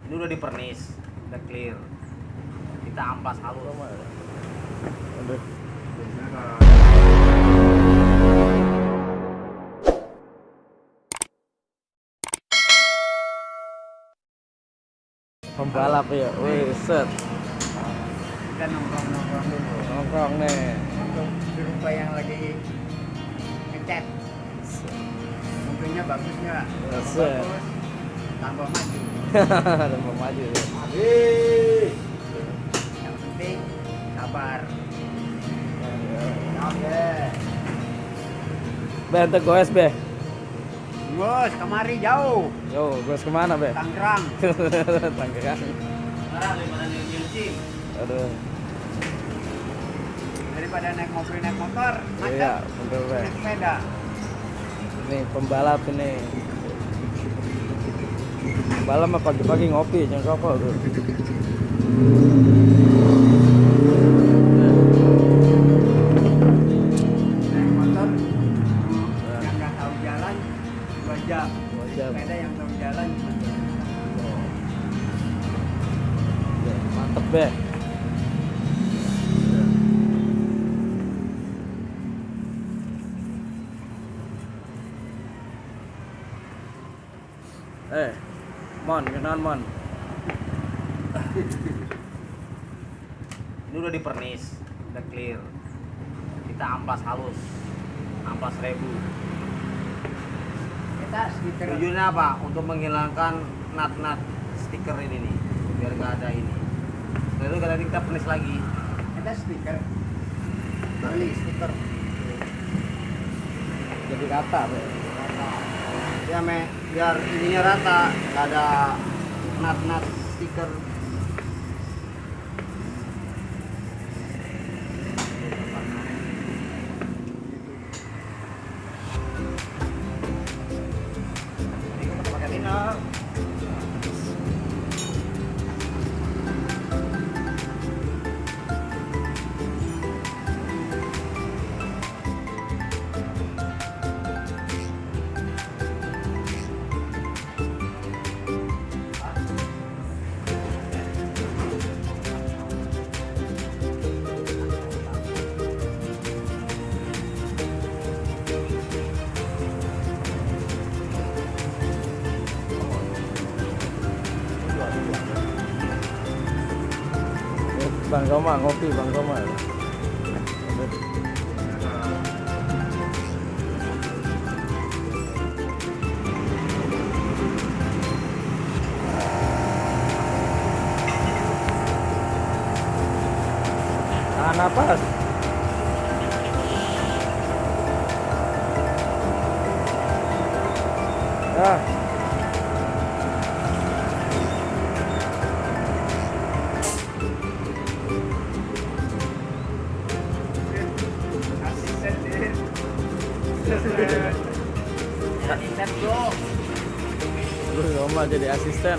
Ini udah dipernis, udah clear. Kita amplas halus. Aduh. Pembalap ya, wih set. Kita nongkrong dulu Nongkrong nih. untuk di rumah yang lagi ngecat. Mobilnya bagus nggak? Set. Bagus, tambah maju. Tambah maju ya. Yang penting sabar. Oke. Be, ente goes be. Bos, kemari jauh. Yo, goes kemana be? Tangerang. Tangerang. Sekarang daripada nyuci. Aduh. Daripada naik mobil naik motor, Iya, macet. bener be. Naik sepeda. Ini pembalap ini. Pembalap mah pagi-pagi ngopi, jangan rokok tuh. Naik motor yang nggak tahu jalan 2 jam. 2 jam. Sepeda yang tahu jalan 4 jam. Ya, mantep be. Mon, kenalan Mon. Ini udah dipernis, udah clear. Kita amplas halus, amplas 1000. Kita stiker Tujuannya apa? Untuk menghilangkan nat-nat stiker ini nih, biar nggak ada ini. Setelah itu nanti kita pernis lagi. kita stiker beli stiker Jadi kata be. Ya biar ininya rata, nggak ada nat-nat stiker. Pakai tindak. Bang Roma ngopi Bang Roma. Tahan napas. Ya. asisten deh. Asisten bro. Roma jadi asisten.